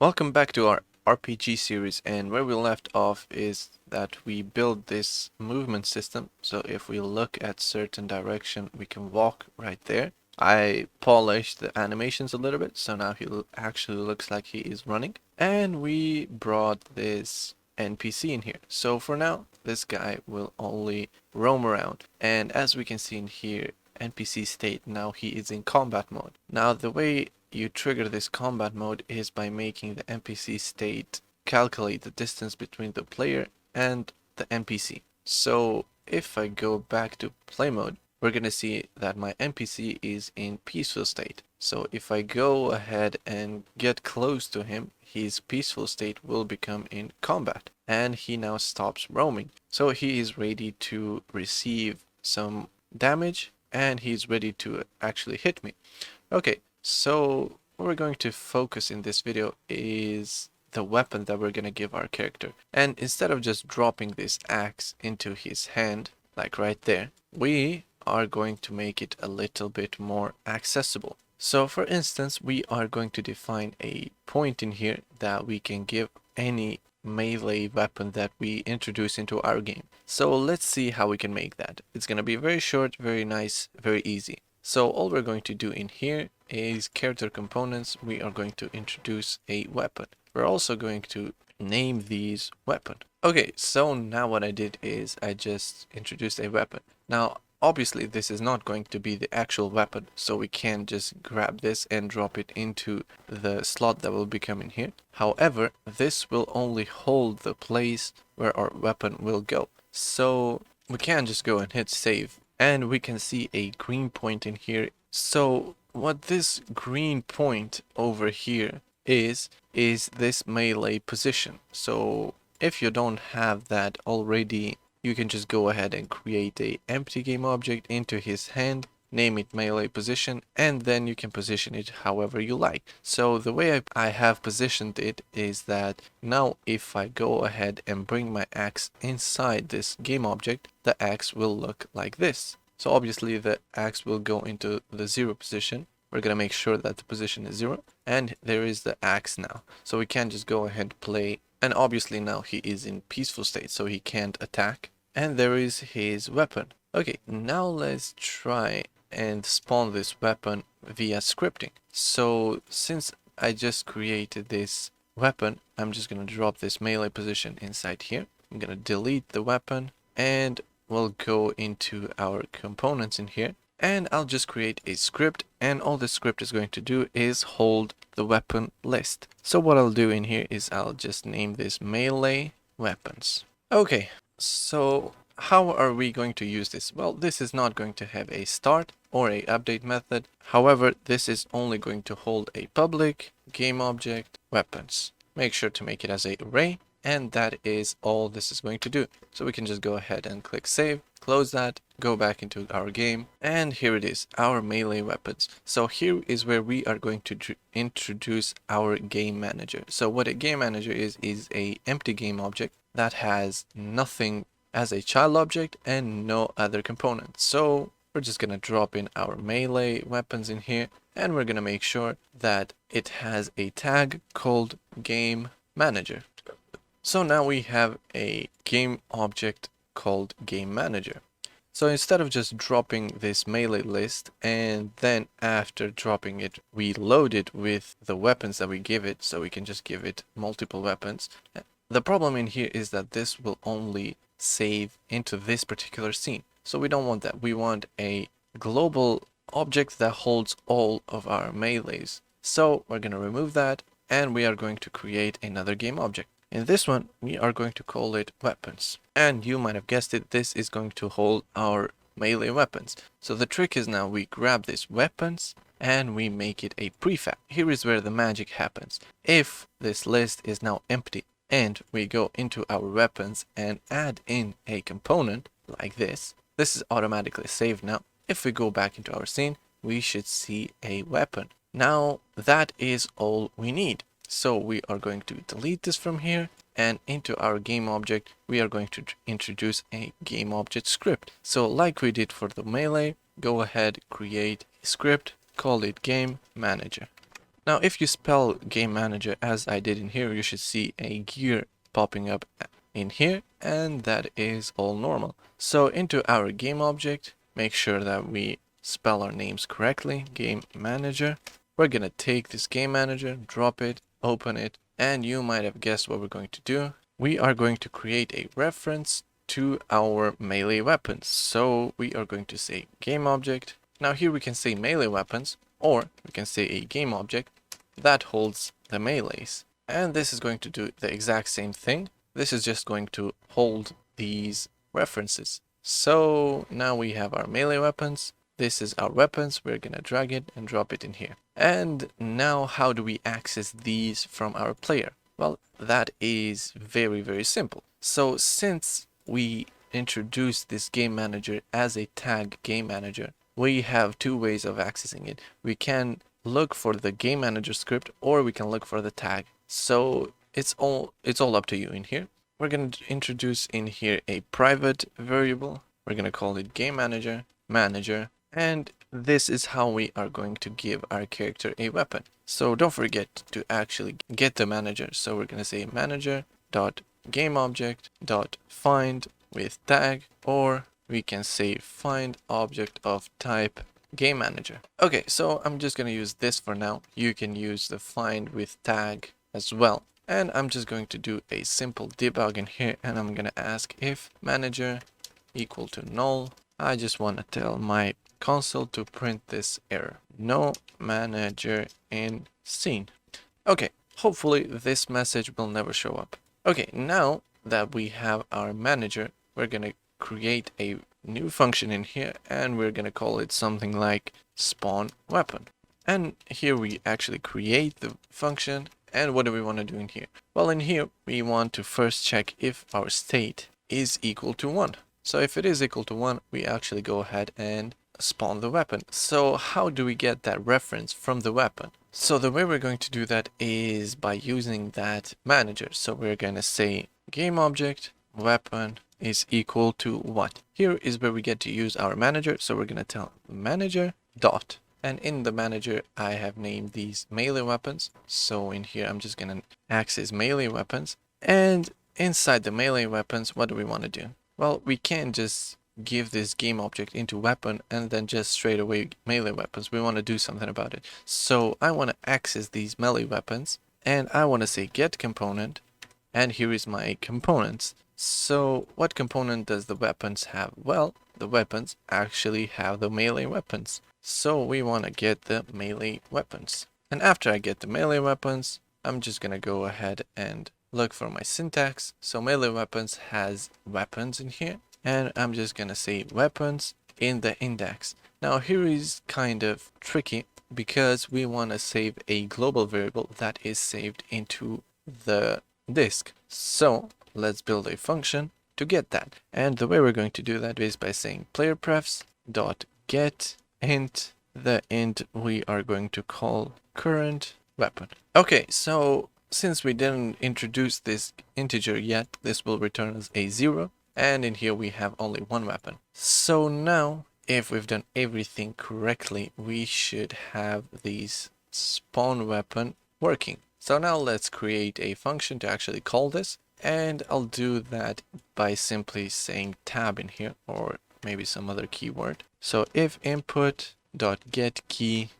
Welcome back to our RPG series, and where we left off is that we build this movement system. So if we look at certain direction, we can walk right there. I polished the animations a little bit, so now actually looks like he is running. And we brought this NPC in here. So for now, this guy will only roam around. And as we can see in here, NPC state, now he is in combat mode. Now the way you trigger this combat mode is by making the NPC state calculate the distance between the player and the NPC. So if I go back to play mode, we're going to see that my NPC is in peaceful state. So if I go ahead and get close to him, his peaceful state will become in combat and he now stops roaming. So he is ready to receive some damage and he's ready to actually hit me. Okay, so what we're going to focus in this video is the weapon that we're going to give our character. And instead of just dropping this axe into his hand, like right there, we are going to make it a little bit more accessible. So for instance, we are going to define a point in here that we can give any melee weapon that we introduce into our game. So let's see how we can make that. It's going to be very short, very nice, very easy. So all we're going to do in here is character components. We are going to introduce a weapon. We're also going to name these weapon. Okay, so now what I did is I just introduced a weapon. Now, obviously this is not going to be the actual weapon, so we can't just grab this and drop it into the slot that will become in here. However, this will only hold the place where our weapon will go. So we can just go and hit save. And we can see a green point in here. So what this green point over here is this melee position. So if you don't have that already, you can just go ahead and create a empty game object into his hand, name it melee position, and then you can position it however you like. So the way I have positioned it is that now if I go ahead and bring my axe inside this game object, the axe will look like this. So obviously the axe will go into the 0 position. We're going to make sure that the position is 0, and there is the axe now. So we can just go ahead and play, and obviously now he is in peaceful state, so he can't attack. And there is his weapon. Okay, now let's try and spawn this weapon via scripting. So since I just created this weapon, I'm just going to drop this melee position inside here. I'm going to delete the weapon and we'll go into our components in here. And I'll just create a script, and all the script is going to do is hold the weapon list. So what I'll do in here is I'll just name this melee weapons. Okay, so how are we going to use this? Well, this is not going to have a start or a update method. However, this is only going to hold a public game object weapons. Make sure to make it as an array, and that is all this is going to do. So we can just go ahead and click save, close that, go back into our game, and here it is, our melee weapons. So here is where we are going to introduce our game manager. So what a game manager is a empty game object that has nothing as a child object and no other components. So we're just gonna drop in our melee weapons in here, and we're gonna make sure that it has a tag called game manager. So now we have a game object called game manager. So instead of just dropping this melee list and then after dropping it, we load it with the weapons that we give it, so we can just give it multiple weapons. The problem in here is that this will only save into this particular scene. So we don't want that. We want a global object that holds all of our melees. So we're going to remove that, and we are going to create another game object. In this one, we are going to call it weapons. And you might have guessed it, this is going to hold our melee weapons. So the trick is now we grab this weapons and we make it a prefab. Here is where the magic happens. If this list is now empty and we go into our weapons and add in a component like this, this is automatically saved now. If we go back into our scene, we should see a weapon. Now that is all we need. So we are going to delete this from here, and into our game object, we are going to introduce a game object script. So like we did for the melee, go ahead, create a script, call it game manager. Now, if you spell game manager as I did in here, you should see a gear popping up in here, and that is all normal. So into our game object, make sure that we spell our names correctly, game manager. We're gonna take this game manager, drop it, open it, and you might have guessed what we're going to do. We are going to create a reference to our melee weapons. So we are going to say game object. Now here we can say melee weapons, or we can say a game object that holds the melees. And this is going to do the exact same thing. This is just going to hold these references. So now we have our melee weapons. This is our weapons. We're gonna drag it and drop it in here. And now how do we access these from our player? Well, that is very simple. So since we introduced this game manager as a tag game manager, we have two ways of accessing it. We can look for the game manager script, or we can look for the tag. So it's all up to you in here. We're going to introduce in here a private variable. We're going to call it game manager, and this is how we are going to give our character a weapon. So don't forget to actually get the manager. So we're going to say manager dot game object dot find with tag, or we can say find object of type game manager. Okay, so I'm just going to use this for now. You can use the find with tag as well. And I'm just going to do a simple debug in here, and I'm going to ask if manager equal to null. I just want to tell my console to print this error. No manager in scene. Okay, hopefully this message will never show up. Okay, now that we have our manager, we're going to create a new function in here, and we're going to call it something like spawn weapon. And here we actually create the function. And what do we want to do in here? Well, in here we want to first check if our state is equal to 1. So if it is equal to 1, we actually go ahead and spawn the weapon. So how do we get that reference from the weapon? So the way we're going to do that is by using that manager. So we're going to say game object weapon is equal to what? Here is where we get to use our manager. So we're going to tell manager dot. And in the manager, I have named these melee weapons. So in here, I'm just going to access melee weapons. And inside the melee weapons, what do we want to do? Well, we can't just give this game object into weapon and then just straight away melee weapons. We want to do something about it. So I want to access these melee weapons, and I want to say get component. And here is my components. So what component does the weapons have? Well, the weapons actually have the melee weapons. So we want to get the melee weapons. And after I get the melee weapons, I'm just going to go ahead and look for my syntax. So melee weapons has weapons in here. And I'm just going to say weapons in the index. Now here is kind of tricky because we want to save a global variable that is saved into the disk. So let's build a function to get that. And the way we're going to do that is by saying player prefs dot get int. The int we are going to call current weapon. Okay, so since we didn't introduce this integer yet, this will return us a 0. And in here we have only one weapon. So now, if we've done everything correctly, we should have these spawn weapon working. So now let's create a function to actually call this. And I'll do that by simply saying tab in here, or maybe some other keyword. So if input dot get key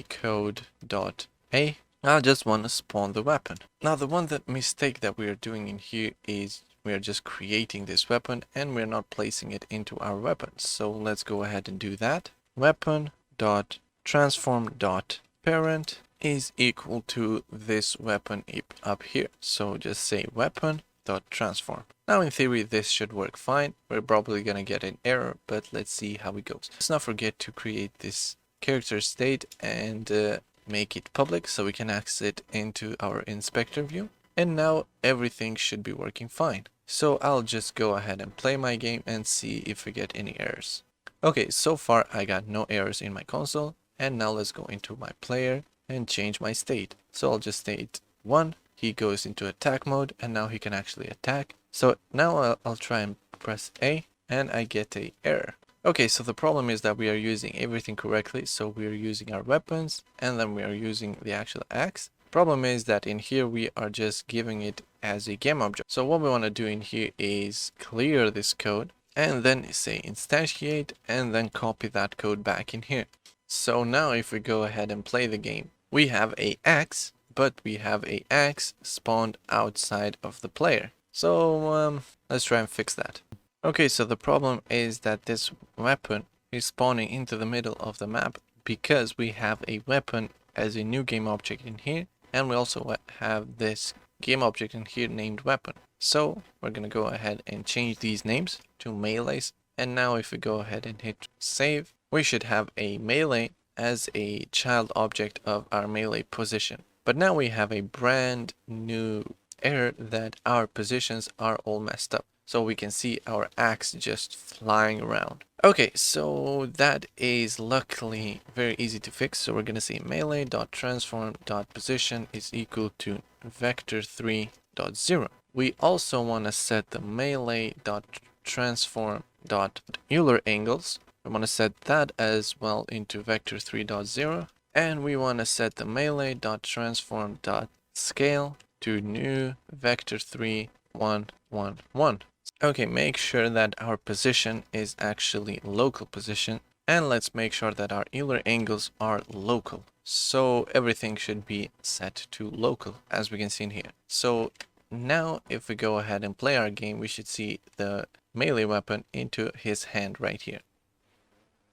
code dot a, I just want to spawn the weapon. Now the mistake that we are doing in here is we are just creating this weapon and we're not placing it into our weapon. So let's go ahead and do that. Weapon dot transform dot parent is equal to this weapon up here. So just say weapon dot transform. Now in theory this should work fine. We're probably gonna get an error, but let's see how it goes. Let's not forget to create this character state and make it public so we can access it into our inspector view. And now everything should be working fine. So I'll just go ahead and play my game and see if we get any errors. Okay, so far I got no errors in my console. And now let's go into my player and change my state. So I'll just state 1. He goes into attack mode and now he can actually attack. So now I'll try and press A and I get a error. Okay, so the problem is that we are using everything correctly. So we are using our weapons and then we are using the actual axe. Problem is that in here we are just giving it as a game object. So what we want to do in here is clear this code and then say instantiate and then copy that code back in here. So now if we go ahead and play the game, we have a axe, but we have a axe spawned outside of the player. So let's try and fix that. Okay, so the problem is that this weapon is spawning into the middle of the map because we have a weapon as a new game object in here, and we also have this game object in here named weapon. So we're gonna go ahead and change these names to melees, and now if we go ahead and hit save, we should have a melee as a child object of our melee position. But now we have a brand new error that our positions are all messed up. So we can see our axe just flying around. Okay, so that is luckily very easy to fix. So we're gonna say melee.transform.position is equal to vector3.0. We also want to set the melee.transform.euler angles. We want to set that as well into vector3.0. And we want to set the melee.transform.scale to new vector3 1 1 1. Okay, make sure that our position is actually local position, and let's make sure that our Euler angles are local. So everything should be set to local, as we can see in here. So now if we go ahead and play our game, we should see the melee weapon into his hand right here.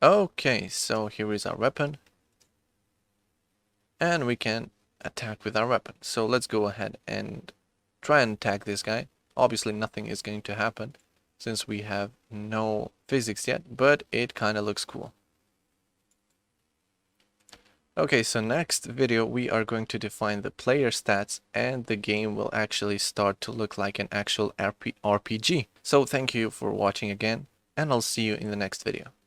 Okay, so here is our weapon, and we can attack with our weapon. So let's go ahead and try and attack this guy. Obviously nothing is going to happen since we have no physics yet, but it kind of looks cool. Okay, so next video we are going to define the player stats and the game will actually start to look like an actual RPG. So thank you for watching again, and I'll see you in the next video.